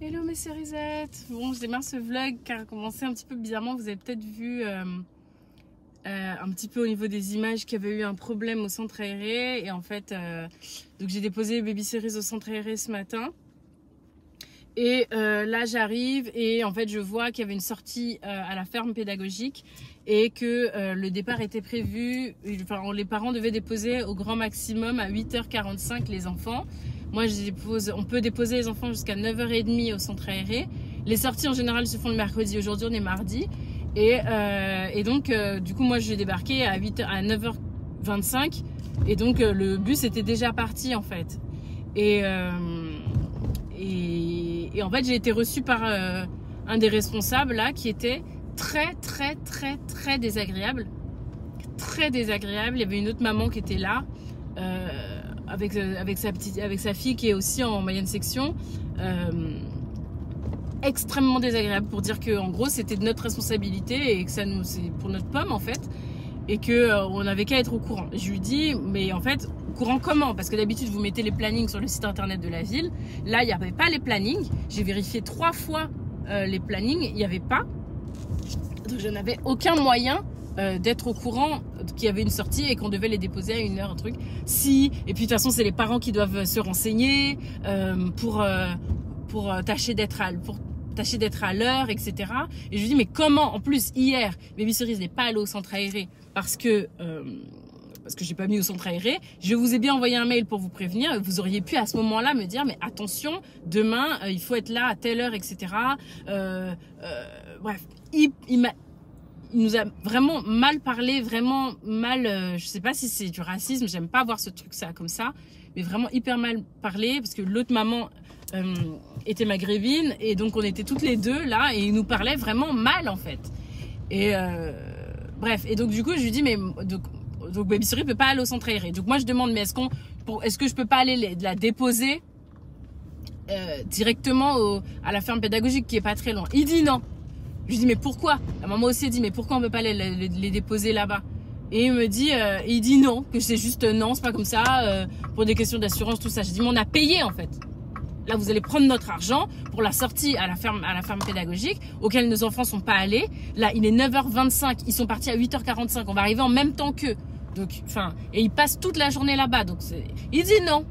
Hello mes cérisettes. Bon, je démarre ce vlog car a commencé un petit peu bizarrement. Vous avez peut-être vu un petit peu au niveau des images qu'il y avait eu un problème au centre aéré. Et en fait, donc j'ai déposé Baby Cerise au centre aéré ce matin. Et là j'arrive et en fait je vois qu'il y avait une sortie à la ferme pédagogique et que le départ était prévu, enfin les parents devaient déposer au grand maximum à 8h45 les enfants. Moi on peut déposer les enfants jusqu'à 9h30 au centre aéré. Les sorties en général se font le mercredi, aujourd'hui on est mardi. Et donc du coup moi j'ai débarqué à 9h25 et donc le bus était déjà parti en fait. Et en fait j'ai été reçue par un des responsables là qui était très désagréable. Très désagréable. Il y avait une autre maman qui était là avec sa fille qui est aussi en moyenne section. Extrêmement désagréable pour dire que en gros c'était de notre responsabilité et que ça nous c'est pour notre pomme en fait et que on n'avait qu'à être au courant. Je lui dis mais en fait au courant comment? Parce que d'habitude vous mettez les plannings sur le site internet de la ville. Là il n'y avait pas les plannings. J'ai vérifié 3 fois les plannings, il n'y avait pas. Donc je n'avais aucun moyen d'être au courant qu'il y avait une sortie et qu'on devait les déposer à 1h un truc. Si et puis de toute façon c'est les parents qui doivent se renseigner pour tâcher d'être à l'heure, etc. Et je lui dis mais comment? En plus hier Baby Cerise n'est pas allé au centre aéré parce que j'ai pas mis au centre aéré. Je vous ai bien envoyé un mail pour vous prévenir. Vous auriez pu à ce moment-là me dire mais attention, demain il faut être là à telle heure, etc. Bref, il nous a vraiment mal parlé, vraiment mal. Je sais pas si c'est du racisme. J'aime pas voir ce truc ça comme ça, mais vraiment hyper mal parlé parce que l'autre maman était maghrébine et donc on était toutes les deux là et il nous parlait vraiment mal en fait. Et bref, et donc du coup je lui dis mais donc Baby Cerise peut pas aller au centre aéré. Donc moi je demande mais est-ce que je peux pas aller la déposer directement à la ferme pédagogique qui est pas très loin? Il dit non. Je lui dis mais pourquoi? La maman aussi dit mais pourquoi on peut pas les déposer là-bas? Et il me dit, il dit non, que c'est juste non, c'est pas comme ça, pour des questions d'assurance, tout ça. Je dis mais on a payé en fait. Là, vous allez prendre notre argent pour la sortie à la ferme pédagogique, auquel nos enfants sont pas allés. Là, il est 9h25, ils sont partis à 8h45. On va arriver en même temps qu'eux. Donc, enfin, et ils passent toute la journée là-bas. Donc, il dit non.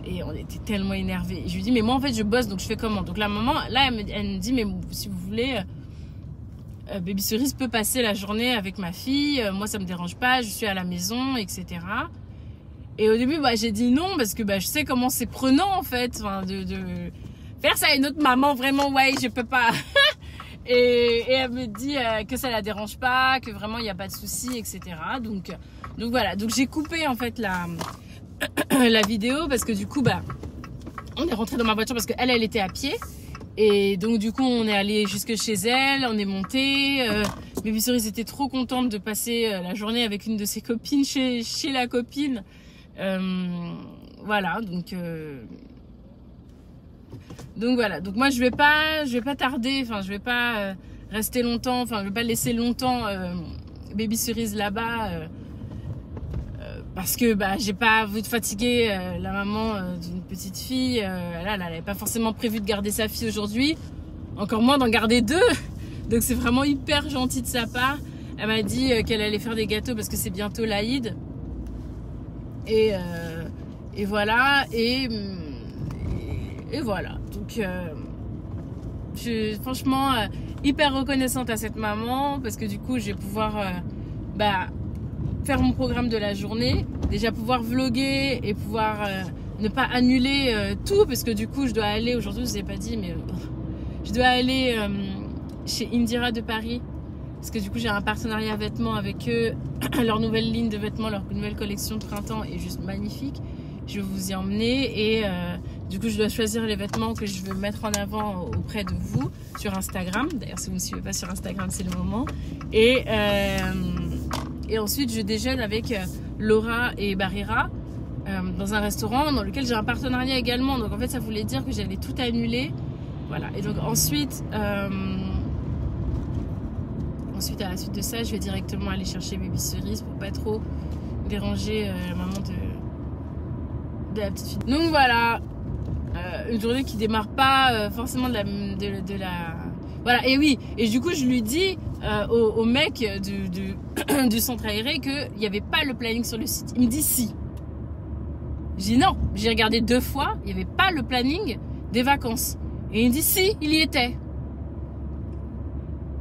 Et on était tellement énervés. Je lui dis, mais moi, en fait, je bosse, donc je fais comment? Donc, la maman, là, elle me dit, mais si vous voulez, Baby Cerise peut passer la journée avec ma fille. Moi, ça me dérange pas, je suis à la maison, etc. Et au début, j'ai dit non parce que je sais comment c'est prenant en fait, de faire ça à une autre maman, vraiment, ouais, je peux pas. et elle me dit que ça la dérange pas, que vraiment il n'y a pas de souci, etc. Donc voilà, donc j'ai coupé en fait la vidéo parce que du coup, on est rentré dans ma voiture parce qu'elle était à pied. Et donc du coup, on est allé jusque chez elle, on est monté. Baby Cerise était trop contente de passer la journée avec une de ses copines chez la copine. Voilà, donc voilà, donc moi je vais pas tarder, enfin je vais pas rester longtemps, enfin je vais pas laisser longtemps Baby Cerise là-bas parce que j'ai pas envie de fatiguer la maman d'une petite fille. Là, elle avait pas forcément prévu de garder sa fille aujourd'hui, encore moins d'en garder 2. Donc c'est vraiment hyper gentil de sa part. Elle m'a dit qu'elle allait faire des gâteaux parce que c'est bientôt l'Aïd. Et voilà, et voilà. Donc je suis franchement hyper reconnaissante à cette maman parce que du coup je vais pouvoir faire mon programme de la journée, déjà pouvoir vlogger et pouvoir ne pas annuler tout parce que du coup je dois aller aujourd'hui, je vous ai pas dit mais je dois aller chez Indira de Paris parce que du coup j'ai un partenariat vêtements avec eux. Leur nouvelle ligne de vêtements, leur nouvelle collection de printemps est juste magnifique. Je vais vous y emmener et du coup je dois choisir les vêtements que je veux mettre en avant auprès de vous sur Instagram. D'ailleurs si vous ne me suivez pas sur Instagram c'est le moment. Et ensuite je déjeune avec Laura et Barira dans un restaurant dans lequel j'ai un partenariat également. Donc en fait ça voulait dire que j'allais tout annuler. Voilà. Et donc ensuite à la suite de ça, je vais directement aller chercher Baby Cerise pour pas trop déranger la maman de la petite fille. Donc voilà, une journée qui démarre pas forcément de la... Voilà, et oui, et du coup je lui dis au mec du centre aéré qu'il n'y avait pas le planning sur le site. Il me dit si. Je dis non, j'ai regardé 2 fois, il n'y avait pas le planning des vacances. Et il me dit si, il y était.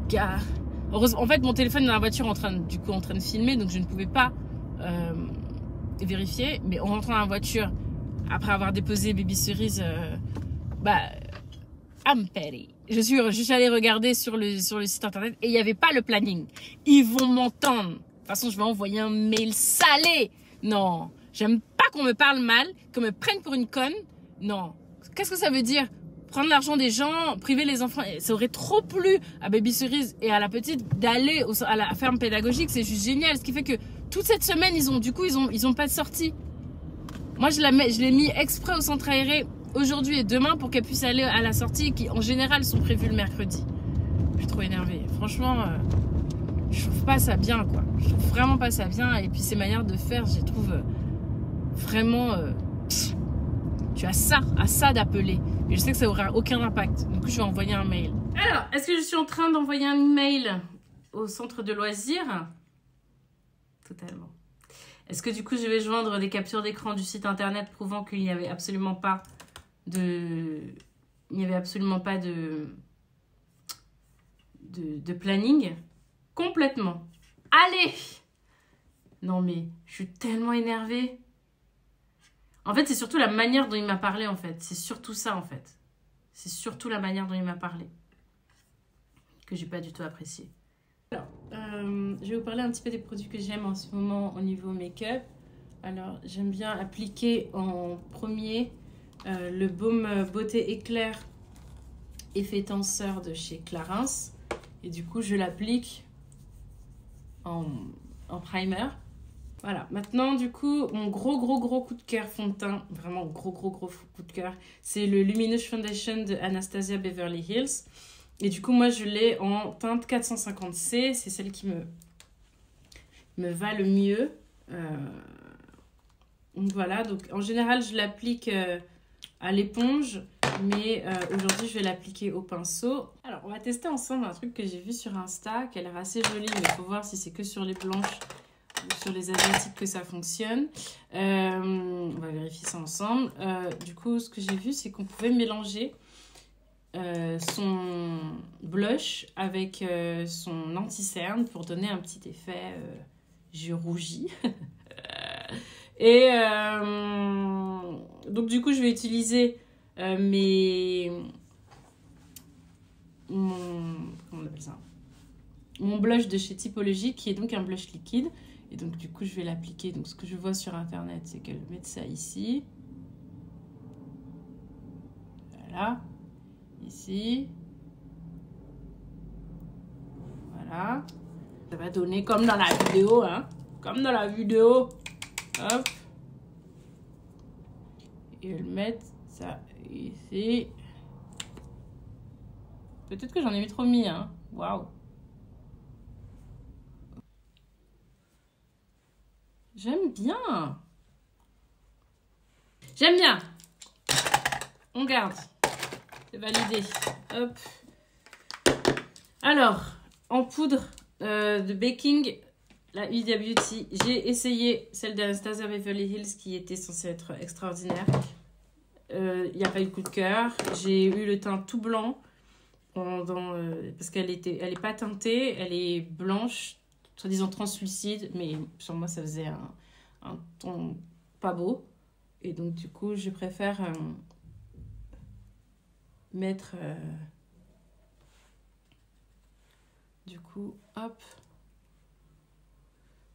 Car, heureusement, en fait mon téléphone est dans la voiture en train de filmer, donc je ne pouvais pas vérifier. Mais en rentrant dans la voiture, après avoir déposé Baby Cerise, I'm petty. Je suis allée regarder sur le site internet et il n'y avait pas le planning. Ils vont m'entendre. De toute façon, je vais envoyer un mail salé. Non, j'aime pas qu'on me parle mal, qu'on me prenne pour une conne. Non. Qu'est-ce que ça veut dire? Prendre l'argent des gens, priver les enfants. Ça aurait trop plu à Baby Cerise et à la petite d'aller à la ferme pédagogique. C'est juste génial. Ce qui fait que toute cette semaine, ils ont pas de sortie. Moi, je l'ai mis exprès au centre aéré aujourd'hui et demain pour qu'elle puisse aller à la sortie qui, en général, sont prévues le mercredi. Je suis trop énervée. Franchement, je trouve pas ça bien, quoi. Je trouve vraiment pas ça bien. Et puis, ces manières de faire, je les trouve vraiment... tu as ça d'appeler. Et je sais que ça aura aucun impact. Du coup, je vais envoyer un mail. Alors, est-ce que je suis en train d'envoyer un email au centre de loisirs? Totalement. Est-ce que du coup, je vais joindre des captures d'écran du site internet prouvant qu'il n'y avait absolument pas de planning? Complètement. Allez! Non mais, je suis tellement énervée. En fait, c'est surtout la manière dont il m'a parlé, en fait. C'est surtout ça, en fait. C'est surtout la manière dont il m'a parlé que j'ai pas du tout apprécié. Alors, je vais vous parler un petit peu des produits que j'aime en ce moment au niveau make-up. Alors, j'aime bien appliquer en premier le baume beauté éclair effet tenseur de chez Clarins. Et du coup, je l'applique en primer. Voilà, maintenant du coup, mon gros coup de cœur fond de teint, vraiment gros coup de cœur, c'est le Luminous Foundation de Anastasia Beverly Hills. Et du coup, moi je l'ai en teinte 450C, c'est celle qui me va le mieux. Donc voilà, donc en général je l'applique à l'éponge, mais aujourd'hui je vais l'appliquer au pinceau. Alors on va tester ensemble un truc que j'ai vu sur Insta, qui a l'air assez joli, mais il faut voir si c'est que sur les blanches sur les asiatiques que ça fonctionne. On va vérifier ça ensemble. Du coup, ce que j'ai vu, c'est qu'on pouvait mélanger son blush avec son anti-cerne pour donner un petit effet je rougis. Et donc, du coup, je vais utiliser comment on appelle ça? Mon blush de chez Typologie, qui est donc un blush liquide. Et donc, du coup, je vais l'appliquer. Donc, ce que je vois sur Internet, c'est qu'elle met ça ici. Voilà. Ici. Voilà. Ça va donner comme dans la vidéo, hein. Comme dans la vidéo. Hop. Et je vais mettre ça ici. Peut-être que j'en ai trop mis, hein. Waouh. J'aime bien. J'aime bien. On garde. C'est validé. Hop. Alors, en poudre de baking, la Huda Beauty. J'ai essayé celle d'Anastasia Beverly Hills qui était censée être extraordinaire. Il n'y a pas eu de coup de cœur. J'ai eu le teint tout blanc parce qu'elle est pas teintée. Elle est blanche, soi-disant translucide, mais sur moi ça faisait un ton pas beau. Et donc du coup je préfère mettre du coup hop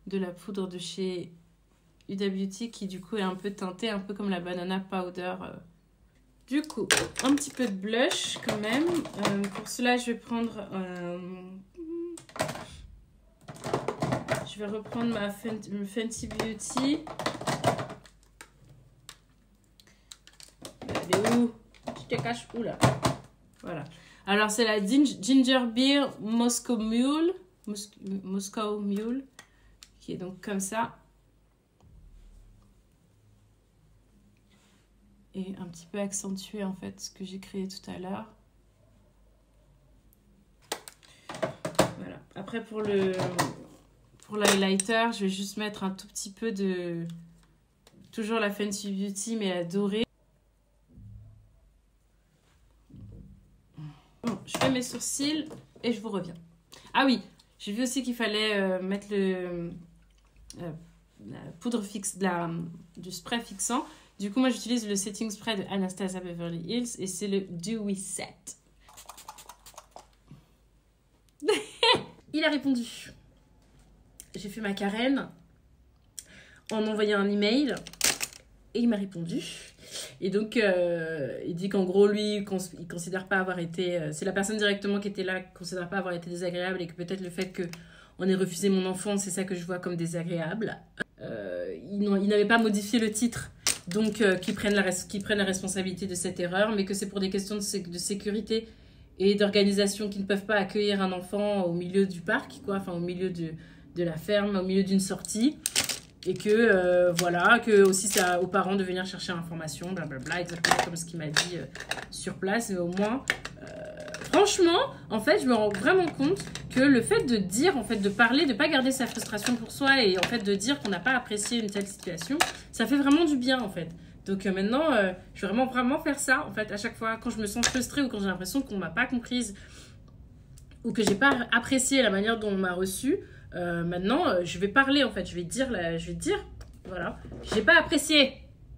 de la poudre de chez Huda Beauty qui du coup est un peu teintée, un peu comme la banana powder. Du coup un petit peu de blush quand même. Pour cela je vais prendre je vais reprendre ma Fenty Beauty. Elle est où? Je te cache où là? Voilà. Alors c'est la Ginger Beer Moscow Mule. Moscow Mule. Qui est donc comme ça. et un petit peu accentuer en fait ce que j'ai créé tout à l'heure. Voilà. Après pour l'highlighter, je vais juste mettre un tout petit peu de... Toujours la Fenty Beauty, mais la dorée. Bon, je fais mes sourcils et je vous reviens. Ah oui, j'ai vu aussi qu'il fallait mettre la poudre fixe, du spray fixant. Du coup, moi, j'utilise le setting spray de Anastasia Beverly Hills et c'est le Dewy Set. Il a répondu. J'ai fait ma carène en envoyant un email et il m'a répondu. Et donc, il dit qu'en gros, lui, il considère pas avoir été... c'est la personne directement qui était là qui considère pas avoir été désagréable et que peut-être le fait qu'on ait refusé mon enfant, c'est ça que je vois comme désagréable. Il n'avait pas modifié le titre, donc qu'ils prennent la responsabilité de cette erreur, mais que c'est pour des questions de sécurité et d'organisation qui ne peuvent pas accueillir un enfant au milieu du parc, quoi, enfin au milieu de la ferme, au milieu d'une sortie. Et que, voilà, que aussi c'est aux parents de venir chercher l'information, blablabla, exactement comme ce qu'il m'a dit sur place. Mais au moins, franchement, en fait, je me rends vraiment compte que le fait de dire, en fait, de parler, de ne pas garder sa frustration pour soi et en fait de dire qu'on n'a pas apprécié une telle situation, ça fait vraiment du bien, en fait. Donc maintenant, je vais vraiment faire ça, en fait, à chaque fois, quand je me sens frustrée ou quand j'ai l'impression qu'on ne m'a pas comprise ou que j'ai pas apprécié la manière dont on m'a reçue. Maintenant, je vais parler, en fait. Je vais dire, voilà, j'ai pas apprécié.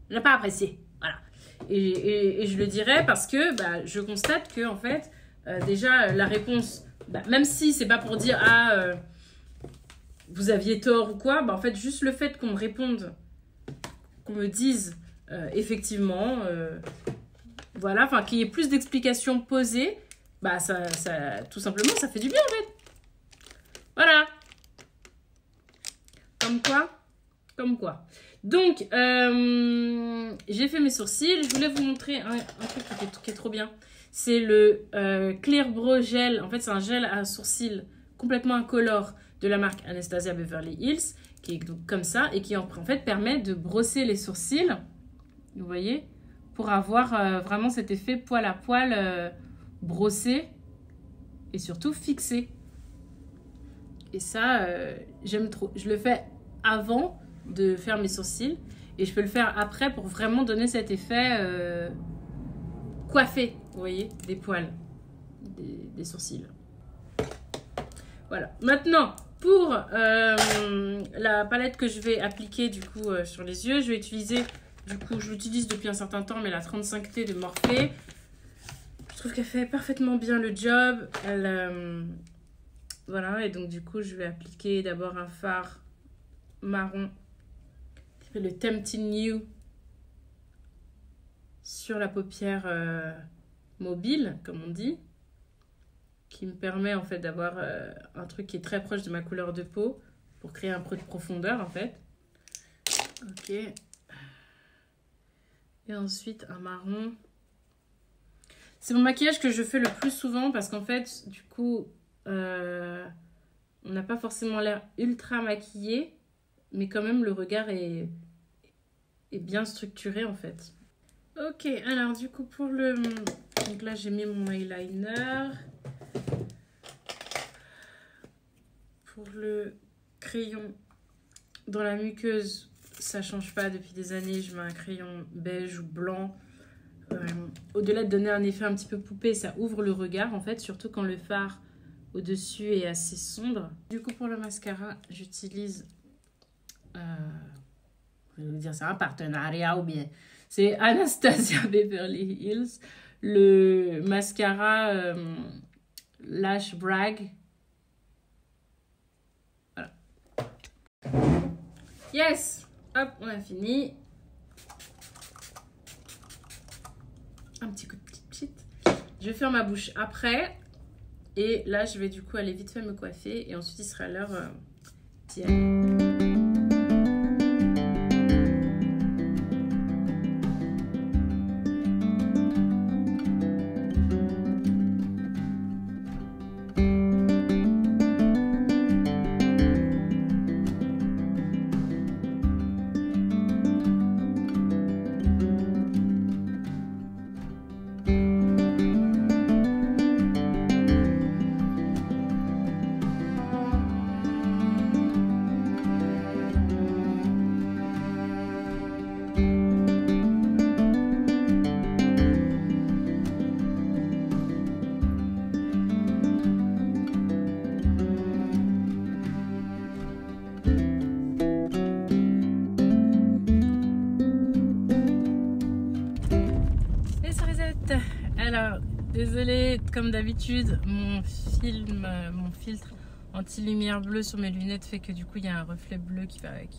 J'ai pas apprécié. Voilà. Et je le dirai parce que bah, je constate que, en fait, déjà, la réponse, bah, même si c'est pas pour dire, vous aviez tort ou quoi, bah, en fait, juste le fait qu'on me réponde, qu'on me dise, effectivement, voilà, enfin, qu'il y ait plus d'explications posées, bah, tout simplement, ça fait du bien, en fait. Voilà. Comme quoi. Donc, j'ai fait mes sourcils. Je voulais vous montrer un truc qui est trop bien. C'est le Clear Brow Gel. En fait, c'est un gel à sourcils complètement incolore de la marque Anastasia Beverly Hills, qui est donc comme ça et qui en fait permet de brosser les sourcils, vous voyez, pour avoir vraiment cet effet poil à poil brossé et surtout fixé. Et ça, j'aime trop. Je le fais avant de faire mes sourcils et je peux le faire après pour vraiment donner cet effet coiffé, vous voyez, des poils, des sourcils. Voilà. Maintenant, pour la palette que je vais appliquer du coup sur les yeux, je vais utiliser, du coup, je l'utilise depuis un certain temps, mais la 35T de Morphe. Je trouve qu'elle fait parfaitement bien le job. Voilà, et donc du coup, je vais appliquer d'abord un fard marron, le Tempting You, sur la paupière mobile, comme on dit, qui me permet en fait d'avoir un truc qui est très proche de ma couleur de peau, pour créer un peu de profondeur en fait. Ok. Et ensuite, un marron. C'est mon maquillage que je fais le plus souvent parce qu'en fait, du coup... on n'a pas forcément l'air ultra maquillé, mais quand même le regard est bien structuré en fait. Ok, alors du coup pour le... Donc là j'ai mis mon eyeliner. Pour le crayon dans la muqueuse, ça change pas depuis des années, je mets un crayon beige ou blanc. Au-delà de donner un effet un petit peu poupée, ça ouvre le regard en fait, surtout quand le fard au-dessus est assez sombre. Du coup, pour le mascara, j'utilise... je vais vous dire, c'est un partenariat ou bien... C'est Anastasia Beverly Hills. Le mascara Lash Brag. Voilà. Yes! Hop, on a fini. Un petit coup de petite. Je vais faire ma bouche après. Et là, je vais du coup aller vite fait me coiffer. Et ensuite, il sera l'heure d'y aller. Désolée, comme d'habitude, mon filtre anti-lumière bleue sur mes lunettes fait que du coup il y a un reflet bleu qui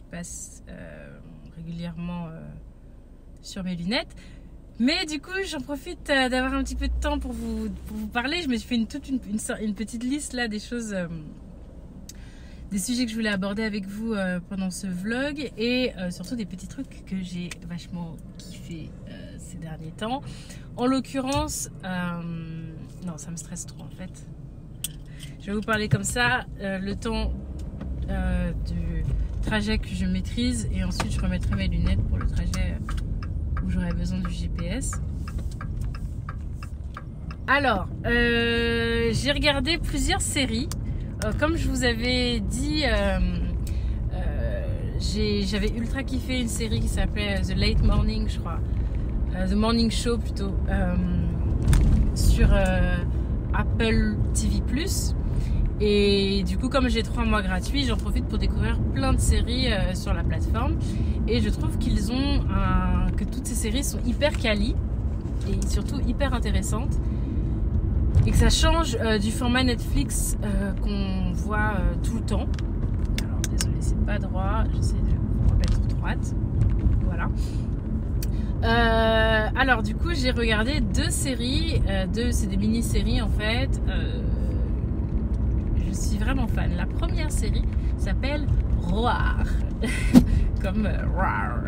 passe régulièrement sur mes lunettes. Mais du coup j'en profite d'avoir un petit peu de temps pour vous parler. Je me suis fait une petite liste là des choses, des sujets que je voulais aborder avec vous pendant ce vlog et surtout des petits trucs que j'ai vachement kiffé ces derniers temps. En l'occurrence, non, ça me stresse trop en fait. Je vais vous parler comme ça, le temps du trajet que je maîtrise et ensuite je remettrai mes lunettes pour le trajet où j'aurai besoin du GPS. Alors, j'ai regardé plusieurs séries. Comme je vous avais dit, j'avais ultra kiffé une série qui s'appelait The Late Morning, je crois. The Morning Show plutôt, sur Apple TV+. Et du coup, comme j'ai 3 mois gratuits, j'en profite pour découvrir plein de séries sur la plateforme. Et je trouve que toutes ces séries sont hyper quali et surtout hyper intéressantes. Et que ça change du format Netflix qu'on voit tout le temps. Alors, désolé, c'est pas droit. J'essaie de vous remettre droite. Voilà. Alors, du coup, j'ai regardé 2 séries. C'est des mini-séries en fait. Je suis vraiment fan. La première série s'appelle Roar. Comme Roar.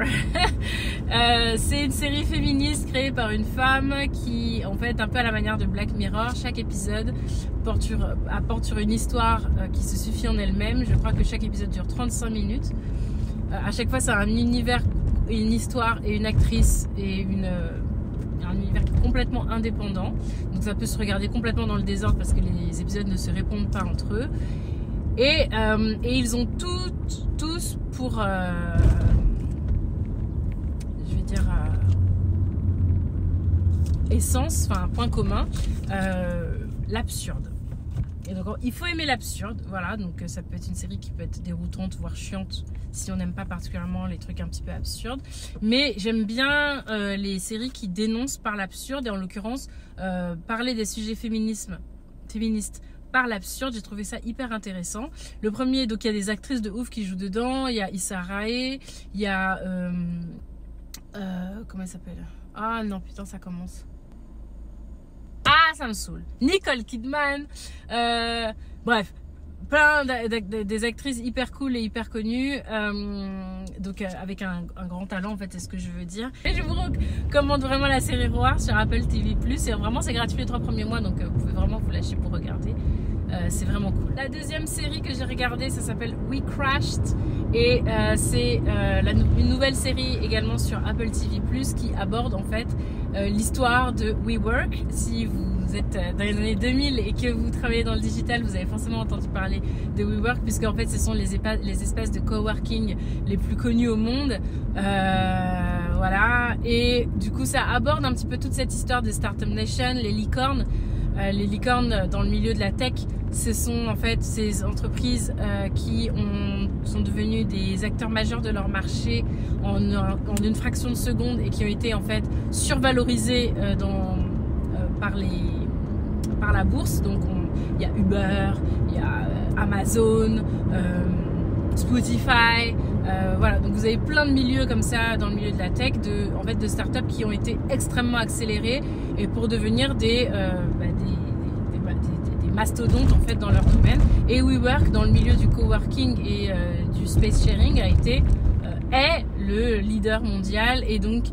C'est une série féministe créée par une femme qui, en fait, un peu à la manière de Black Mirror, chaque épisode apporte sur une histoire qui se suffit en elle-même. Je crois que chaque épisode dure 35 minutes. À chaque fois, c'est un univers, une histoire et une actrice et un univers complètement indépendant. Donc ça peut se regarder complètement dans le désordre parce que les épisodes ne se répondent pas entre eux. Et ils ont tous pour, je vais dire, essence, enfin point commun, l'absurde. Et donc il faut aimer l'absurde, voilà. Donc ça peut être une série qui peut être déroutante, voire chiante, si on n'aime pas particulièrement les trucs un petit peu absurdes. Mais j'aime bien les séries qui dénoncent par l'absurde, et en l'occurrence parler des sujets féministes par l'absurde. J'ai trouvé ça hyper intéressant. Le premier, donc il y a des actrices de ouf qui jouent dedans. Il y a Issa Rae, il y a comment elle s'appelle? Ah non, putain, ça commence. Ah, ça me saoule. Nicole Kidman. Bref, plein des actrices hyper cool et hyper connues. Donc avec un grand talent, en fait, c'est ce que je veux dire. Et je vous recommande vraiment la série Roar sur Apple TV+. Et vraiment, c'est gratuit les 3 premiers mois, donc vous pouvez vraiment vous lâcher pour regarder. C'est vraiment cool. La deuxième série que j'ai regardée, ça s'appelle We Crashed. Et c'est une nouvelle série également sur Apple TV+, qui aborde en fait l'histoire de WeWork. Si vous êtes dans les années 2000 et que vous travaillez dans le digital, vous avez forcément entendu parler de WeWork, puisque en fait ce sont les espaces de coworking les plus connus au monde. Voilà. Et du coup ça aborde un petit peu toute cette histoire de Startup Nation, les licornes. Les licornes dans le milieu de la tech, ce sont en fait ces entreprises qui sont devenues des acteurs majeurs de leur marché en une fraction de seconde et qui ont été en fait survalorisées par la bourse. Donc il y a Uber, il y a Amazon, Spotify, voilà. Donc vous avez plein de milieux comme ça dans le milieu de la tech, de startups qui ont été extrêmement accélérés et pour devenir des mastodontes en fait dans leur domaine. Et WeWork dans le milieu du coworking et du space sharing est le leader mondial. Et donc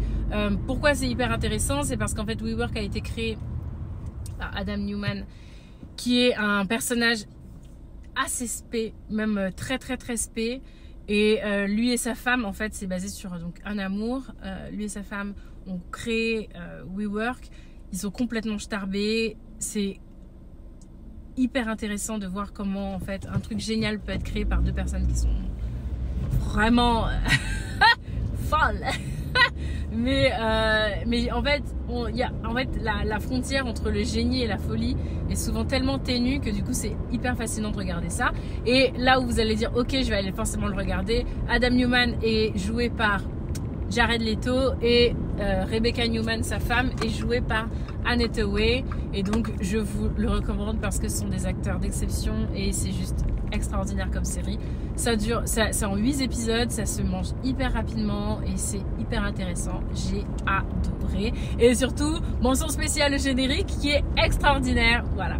pourquoi c'est hyper intéressant, c'est parce qu'en fait WeWork a été créé par Adam Neumann, qui est un personnage assez spé, même très spé. Et lui et sa femme, en fait, c'est basé sur donc un amour. Lui et sa femme ont créé WeWork. Ils sont complètement starbés. C'est hyper intéressant de voir comment, en fait, un truc génial peut être créé par 2 personnes qui sont vraiment folles. mais en fait, la frontière entre le génie et la folie est souvent tellement ténue que du coup c'est hyper fascinant de regarder ça. Et là où vous allez dire ok, je vais aller forcément le regarder, Adam Neumann est joué par Jared Leto et Rebecca Newman, sa femme, est jouée par Anne Hathaway. Et donc je vous le recommande parce que ce sont des acteurs d'exception et c'est juste extraordinaire comme série. C'est en 8 épisodes, ça se mange hyper rapidement et c'est hyper intéressant. J'ai adoré. Et surtout, mention spéciale au générique qui est extraordinaire. Voilà.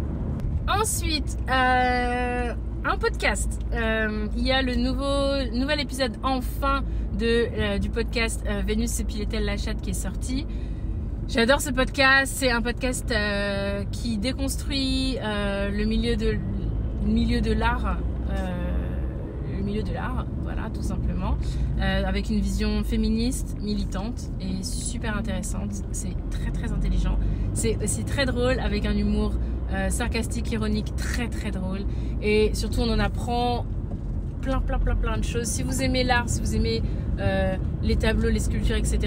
Ensuite, un podcast. Il y a le nouvel épisode enfin du podcast Vénus épilait-elle la chatte qui est sorti. J'adore ce podcast. C'est un podcast qui déconstruit le milieu de l'art. Voilà, tout simplement, avec une vision féministe, militante et super intéressante. C'est très très intelligent. C'est aussi très drôle avec un humour sarcastique, ironique, très très drôle. Et surtout, on en apprend plein de choses. Si vous aimez l'art, si vous aimez les tableaux, les sculptures, etc.,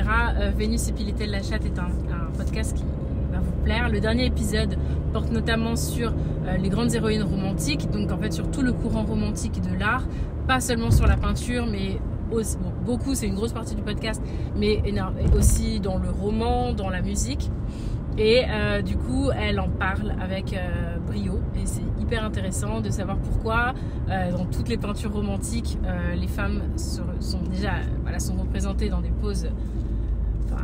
Vénus épilait-elle la chatte est un podcast qui va vous plaire. Le dernier épisode porte notamment sur les grandes héroïnes romantiques, donc en fait sur tout le courant romantique de l'art, pas seulement sur la peinture, mais aussi, beaucoup, c'est une grosse partie du podcast, mais aussi dans le roman, dans la musique. Et du coup, elle en parle avec brio et c'est hyper intéressant de savoir pourquoi dans toutes les peintures romantiques, les femmes sont représentées dans des poses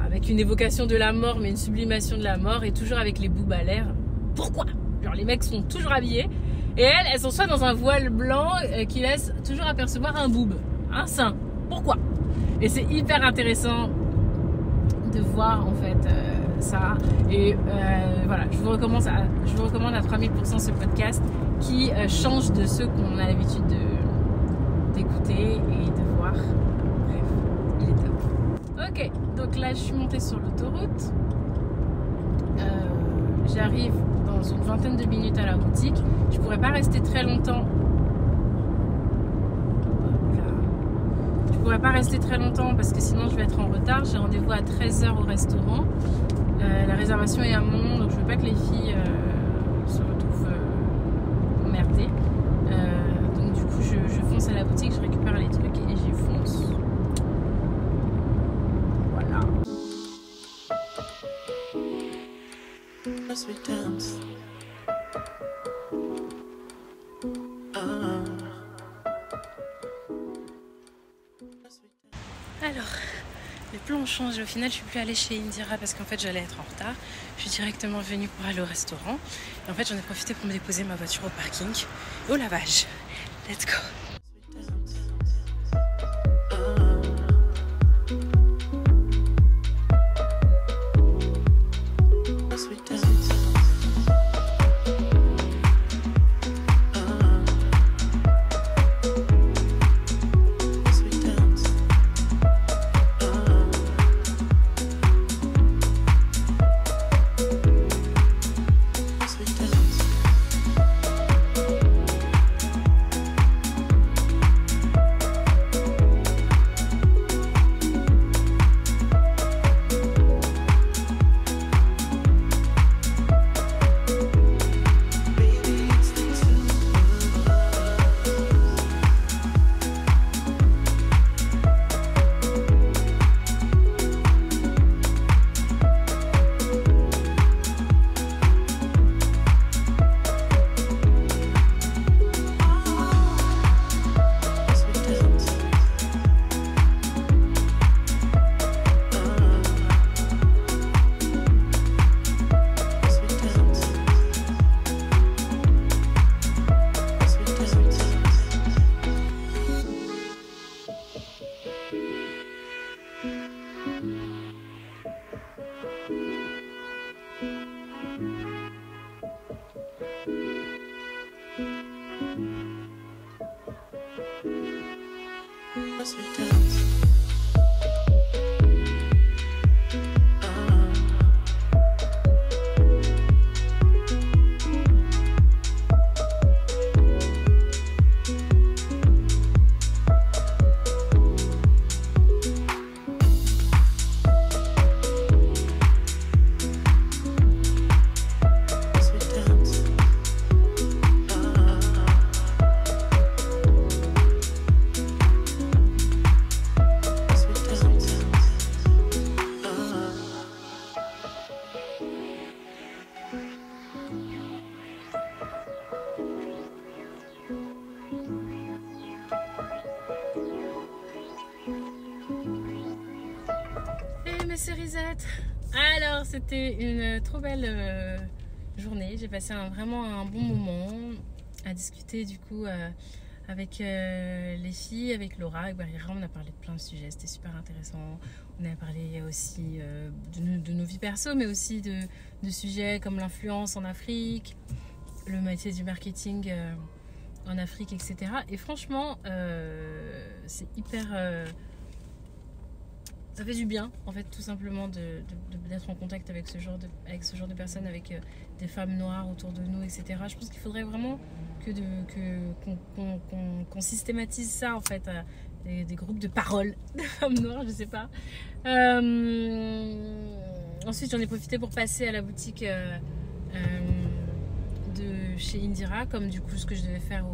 avec une évocation de la mort, mais une sublimation de la mort et toujours avec les boubes à l'air. Pourquoi? Genre les mecs sont toujours habillés et elles sont soit dans un voile blanc qui laisse toujours apercevoir un boob, un sein. Pourquoi? Et c'est hyper intéressant de voir en fait ça. Et voilà, je vous recommande à 3000% ce podcast qui change de ceux qu'on a l'habitude d'écouter et de voir. Bref, il est top. Ok, donc là je suis montée sur l'autoroute. J'arrive dans une vingtaine de minutes à la boutique. Je pourrais pas rester très longtemps. Je pourrais pas rester très longtemps parce que sinon je vais être en retard. J'ai rendez-vous à 13h au restaurant. La réservation est à mon nom, donc je veux pas que les filles se retrouvent emmerdées. Donc du coup je fonce à la boutique, je récupère les trucs et j'y fonce. Voilà. Alors, les plans ont changé. Au final, je suis plus allée chez Indira parce qu'en fait, j'allais être en retard. Je suis directement venue pour aller au restaurant. Et en fait, j'en ai profité pour me déposer ma voiture au parking et au lavage. Let's go. cerisettes. Alors c'était une trop belle journée. J'ai passé vraiment un bon moment à discuter du coup avec les filles, avec Laura, avec Barira. On a parlé de plein de sujets, c'était super intéressant. On a parlé aussi de nos vies perso, mais aussi de sujets comme l'influence en Afrique, le métier du marketing en Afrique, etc. Et franchement, c'est hyper... ça fait du bien, en fait, tout simplement d'être en contact avec ce genre de personnes, avec des femmes noires autour de nous, etc. Je pense qu'il faudrait vraiment qu'on systématise ça, en fait, des groupes de parole de femmes noires, je sais pas. Ensuite, j'en ai profité pour passer à la boutique de chez Indira, comme du coup ce que je devais faire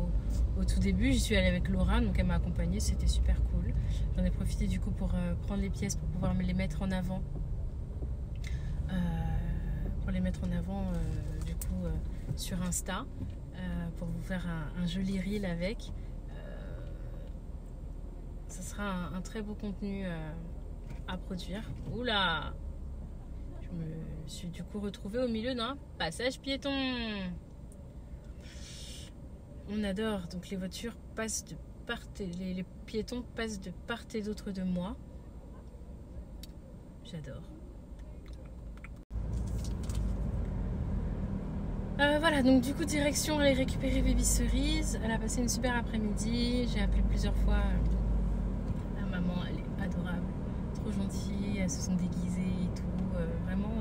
au tout début. J'y suis allée avec Laura, donc elle m'a accompagnée, c'était super cool. J'en ai profité du coup pour prendre les pièces pour pouvoir me les mettre en avant. Du coup sur Insta, pour vous faire un joli reel avec. Ça sera un très beau contenu à produire. Oula! Je me suis du coup retrouvée au milieu d'un passage piéton. On adore, donc les voitures passent de part et les piétons passent de part et d'autre de moi. J'adore. Voilà, donc du coup direction aller récupérer Baby Cerise. Elle a passé une super après-midi. J'ai appelé plusieurs fois la maman, elle est adorable, trop gentille. Elles se sont déguisées et tout, vraiment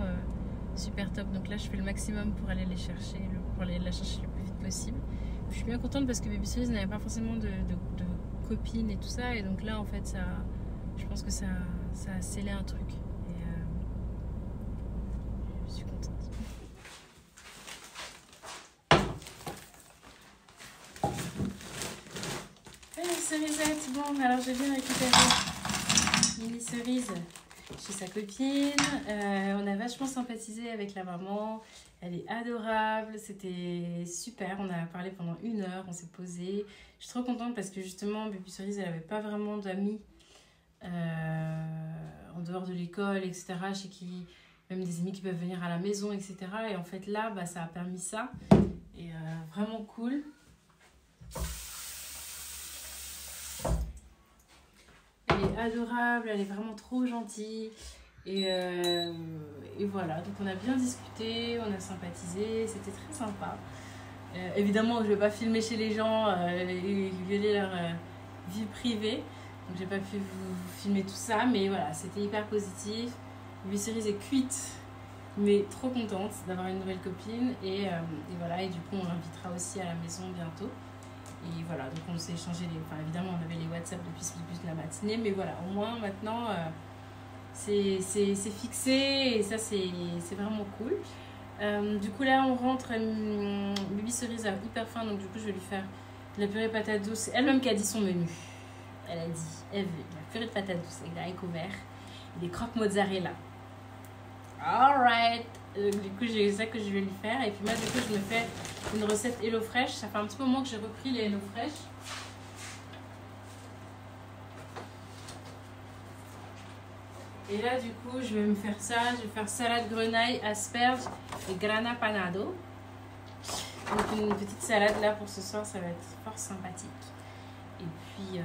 super top. Donc là je fais le maximum pour aller les chercher, pour aller la chercher le plus vite possible. Je suis bien contente parce que Baby Cerise n'avait pas forcément de copines et tout ça, et donc là en fait ça, je pense que ça a scellé un truc, et je suis contente. Allez, cerisette, bon alors j'ai bien récupéré Mini Cerise chez sa copine. On a vachement sympathisé avec la maman. Elle est adorable, c'était super. On a parlé pendant 1 heure, on s'est posé. Je suis trop contente parce que justement, Baby Cerise, elle n'avait pas vraiment d'amis en dehors de l'école, etc. Chez qui, même des amis qui peuvent venir à la maison, etc. Et en fait, là, bah, ça a permis ça. Et vraiment cool. Elle est adorable, elle est vraiment trop gentille. Et voilà, donc on a bien discuté, on a sympathisé, c'était très sympa. Évidemment, je ne vais pas filmer chez les gens et violer leur vie privée. Donc j'ai pas pu vous filmer tout ça, mais voilà, c'était hyper positif. Baby Cerise est cuite, mais trop contente d'avoir une nouvelle copine. Et voilà, et du coup on l'invitera aussi à la maison bientôt. Et voilà, donc on s'est échangé enfin évidemment on avait les WhatsApp depuis la matinée, mais voilà, au moins maintenant c'est fixé, et ça c'est vraiment cool. Du coup là on rentre, Baby Cerise a hyper faim, donc du coup je vais lui faire de la purée de patates douces. Elle-même qui a dit son menu. Elle a dit, elle veut de la purée de patates douces avec des haricots verts et des croques mozzarella. Alright. Du coup j'ai ça que je vais lui faire, et puis moi du coup je me fais une recette HelloFresh. Ça fait un petit moment que j'ai repris les HelloFresh. Et là du coup je vais me faire ça, je vais faire salade grenaille, asperges et grana panado. Donc une petite salade là pour ce soir, ça va être fort sympathique. Et puis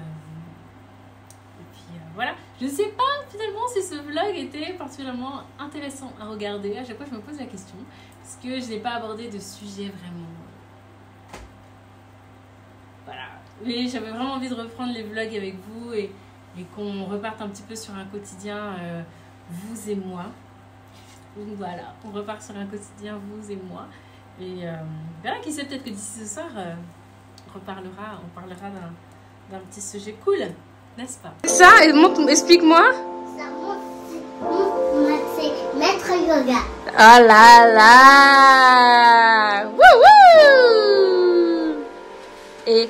voilà, je ne sais pas finalement si ce vlog était particulièrement intéressant à regarder. À chaque fois je me pose la question, parce que je n'ai pas abordé de sujet vraiment. Voilà, mais j'avais vraiment envie de reprendre les vlogs avec vous, et qu'on reparte un petit peu sur un quotidien vous et moi. Donc voilà, on repart sur un quotidien vous et moi. Et voilà, qui sait, peut-être que d'ici ce soir on parlera d'un petit sujet cool, n'est-ce pas? Ça, explique-moi. Ça c'est maître yoga. Oh là là. Wouhou. Et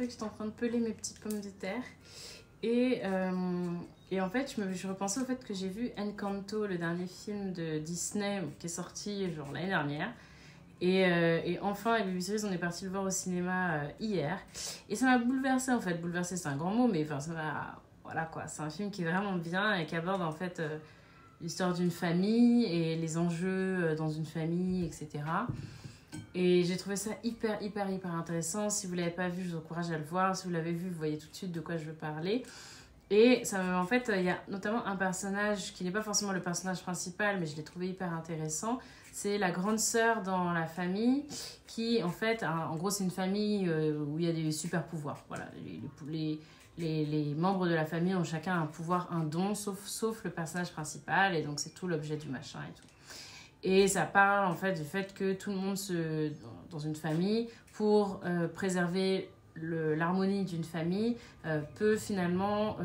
que j'étais en train de peler mes petites pommes de terre. Et en fait, je repensais au fait que j'ai vu Encanto, le dernier film de Disney qui est sorti genre l'année dernière. Et enfin, les Baby Series, on est parti le voir au cinéma hier. Et ça m'a bouleversée en fait. Bouleversée, c'est un grand mot, mais enfin, ça m'a. Voilà quoi. C'est un film qui est vraiment bien et qui aborde en fait l'histoire d'une famille et les enjeux dans une famille, etc. Et j'ai trouvé ça hyper intéressant. Si vous ne l'avez pas vu, je vous encourage à le voir. Si vous l'avez vu, vous voyez tout de suite de quoi je veux parler. Et ça, en fait, il y a notamment un personnage qui n'est pas forcément le personnage principal, mais je l'ai trouvé hyper intéressant. C'est la grande sœur dans la famille qui, en fait, en gros, c'est une famille où il y a des super pouvoirs. Voilà, les membres de la famille ont chacun un pouvoir, un don, sauf le personnage principal. Et donc, c'est tout l'objet du machin et tout. Et ça parle, en fait, du fait que tout le monde, dans une famille, pour préserver l'harmonie d'une famille, peut finalement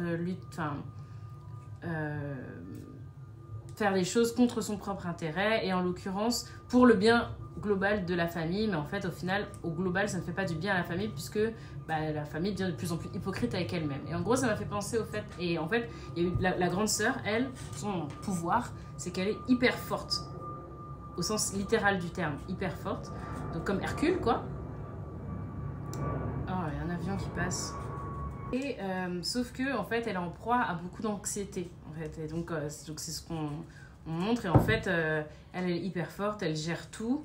faire des choses contre son propre intérêt et en l'occurrence pour le bien global de la famille, mais en fait au final au global ça ne fait pas du bien à la famille puisque la famille devient de plus en plus hypocrite avec elle-même. Et en gros ça m'a fait penser au fait, et en fait il y a eu la grande sœur, elle, son pouvoir c'est qu'elle est hyper forte au sens littéral du terme, hyper forte, donc comme Hercule quoi. Oh, il y a un avion qui passe. Et sauf que en fait, elle est en proie à beaucoup d'anxiété. En fait. Et donc c'est ce qu'on montre. Et en fait, elle est hyper forte, elle gère tout.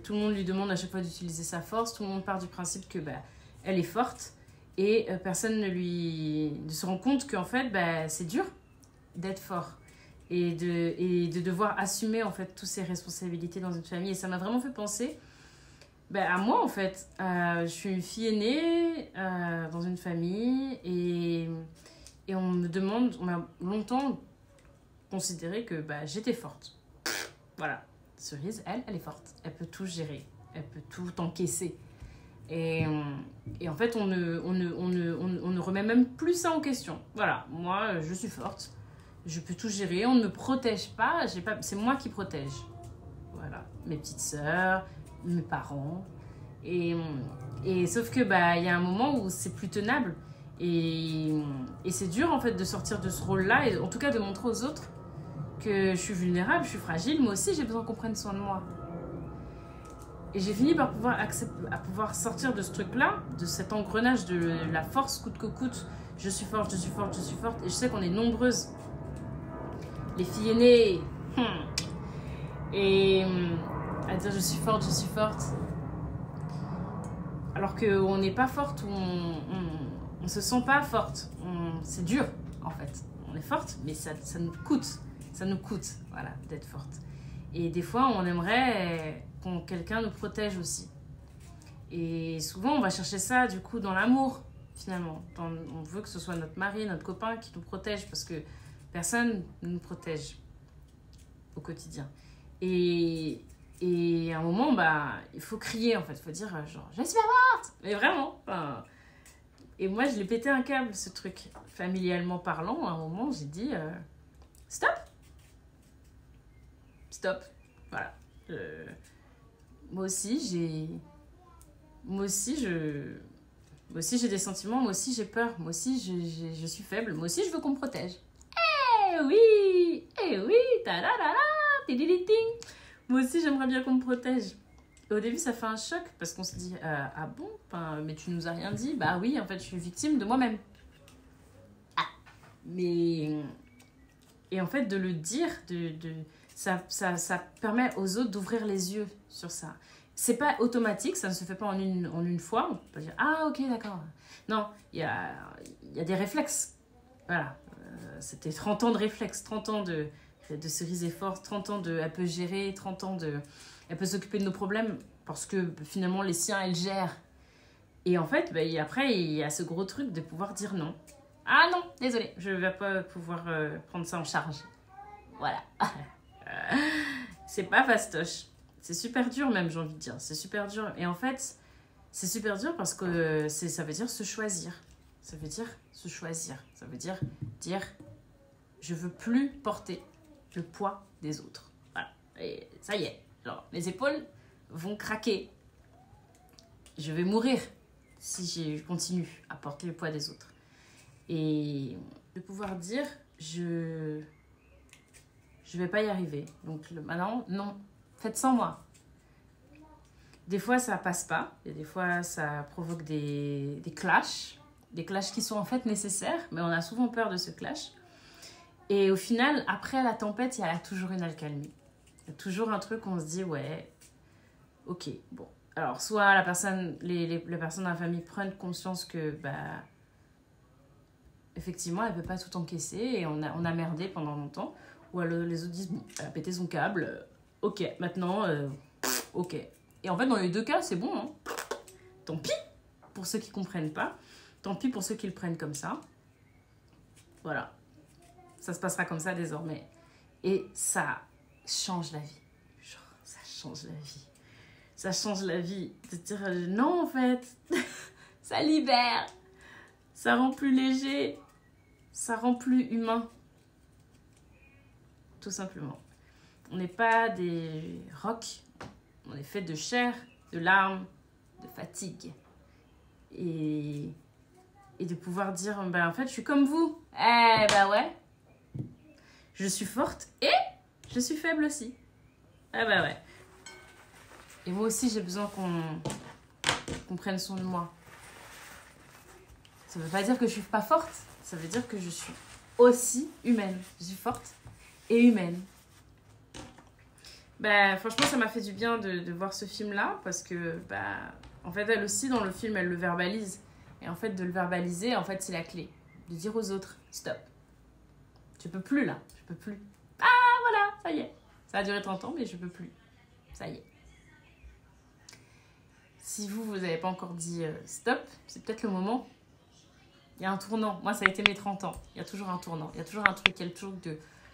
Tout le monde lui demande à chaque fois d'utiliser sa force. Tout le monde part du principe que elle est forte. Et personne ne se rend compte qu'en fait, c'est dur d'être fort. Et de devoir assumer en fait toutes ses responsabilités dans une famille. Et ça m'a vraiment fait penser à moi en fait. Je suis une fille aînée dans une famille et on m'a longtemps considéré que j'étais forte. Voilà. Cerise, elle est forte. Elle peut tout gérer. Elle peut tout encaisser. Et en fait, on ne remet même plus ça en question. Voilà. Moi, je suis forte. Je peux tout gérer. On ne me protège pas. C'est moi qui protège. Voilà. Mes petites sœurs, mes parents. Et sauf que il y a un moment où c'est plus tenable. Et c'est dur en fait de sortir de ce rôle-là. Et en tout cas de montrer aux autres que je suis vulnérable, je suis fragile. Moi aussi, j'ai besoin qu'on prenne soin de moi. Et j'ai fini par pouvoir sortir de ce truc-là, de cet engrenage de la force coûte que coûte. Je suis forte, je suis forte, je suis forte. Et je sais qu'on est nombreuses. Les filles aînées. Et à dire je suis forte, je suis forte. Alors qu'on n'est pas forte, on se sent pas forte. C'est dur, en fait. On est forte, mais ça nous coûte. Ça nous coûte, voilà, d'être forte. Et des fois, on aimerait que quelqu'un nous protège aussi. Et souvent, on va chercher ça, du coup, dans l'amour, finalement. On veut que ce soit notre mari, notre copain qui nous protège, parce que personne ne nous protège au quotidien. Et à un moment, il faut crier, en fait. Il faut dire, genre, je suis forte! Mais vraiment. Et moi, je l'ai pété un câble, ce truc. Familialement parlant, à un moment, j'ai dit, stop! Stop. Voilà. Moi aussi, j'ai des sentiments. Moi aussi, j'ai peur. Moi aussi, je suis faible. Moi aussi, je veux qu'on me protège. Eh oui! Eh oui! Ta-da-da-da! Ti-di-di-ting! Moi aussi, j'aimerais bien qu'on me protège. Et au début, ça fait un choc parce qu'on se dit ah bon? Mais tu nous as rien dit? Bah oui, en fait, je suis victime de moi-même. Ah! Mais. Et en fait, de le dire, ça permet aux autres d'ouvrir les yeux sur ça. C'est pas automatique, ça ne se fait pas en une fois. On peut pas dire ah ok, d'accord. Non, il y a des réflexes. Voilà. C'était 30 ans de réflexes, 30 ans de Cerise et force, 30 ans elle peut gérer, 30 ans elle peut s'occuper de nos problèmes parce que finalement les siens elle gère. Et en fait après il y a ce gros truc de pouvoir dire non. Ah non, désolé, je vais pas pouvoir prendre ça en charge. Voilà. C'est pas fastoche. C'est super dur même, j'ai envie de dire. C'est super dur. Et en fait, c'est super dur parce que ça veut dire se choisir. Ça veut dire se choisir. Ça veut dire je veux plus porter le poids des autres. Voilà. Et ça y est. Genre, mes épaules vont craquer. Je vais mourir. si je continue à porter le poids des autres. Et de pouvoir dire, je vais pas y arriver. Donc maintenant, non, faites sans moi. Des fois, ça passe pas. Et des fois, ça provoque des clashs. Des clashs qui sont en fait nécessaires, mais on a souvent peur de ce clash. Et au final, après la tempête, il y a toujours une accalmie. Il y a toujours un truc où on se dit, ouais, ok, bon. Alors, soit les personnes dans la famille prennent conscience que, effectivement, elle ne peut pas tout encaisser et on a merdé pendant longtemps. Ou alors les autres disent, bon, elle a pété son câble, ok, maintenant, ok. Et en fait, dans les deux cas, c'est bon, hein. Tant pis pour ceux qui ne comprennent pas. Tant pis pour ceux qui le prennent comme ça. Voilà. Ça se passera comme ça désormais. Et ça change la vie. Genre, ça change la vie. Ça change la vie. De dire non, en fait. Ça libère. Ça rend plus léger. Ça rend plus humain. Tout simplement. On n'est pas des rocs. On est fait de chair, de larmes, de fatigue. Et de pouvoir dire, en fait, je suis comme vous. Eh ben ouais. Je suis forte et je suis faible aussi. Ah bah ouais. Et moi aussi, j'ai besoin qu'on prenne soin de moi. Ça veut pas dire que je suis pas forte. Ça veut dire que je suis aussi humaine. Je suis forte et humaine. Franchement, ça m'a fait du bien de voir ce film-là. Parce que, en fait, elle aussi, dans le film, elle le verbalise. Et en fait, de le verbaliser, en fait, c'est la clé. De dire aux autres, stop. Je peux plus là, je peux plus. Ah voilà, ça y est. Ça a duré 30 ans, mais je peux plus. Ça y est. Si vous n'avez pas encore dit stop, c'est peut-être le moment. Il y a un tournant. Moi, ça a été mes 30 ans. Il y a toujours un tournant. Il y a toujours un truc, il y a le truc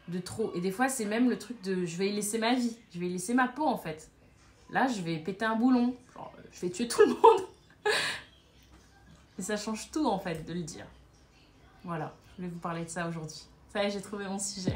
de trop. Et des fois, c'est même le truc de je vais y laisser ma vie. Je vais y laisser ma peau, en fait. Là, je vais péter un boulon. Genre, je vais tuer tout le monde. Et ça change tout, en fait, de le dire. Voilà, je voulais vous parler de ça aujourd'hui. Ça y est, j'ai trouvé mon sujet.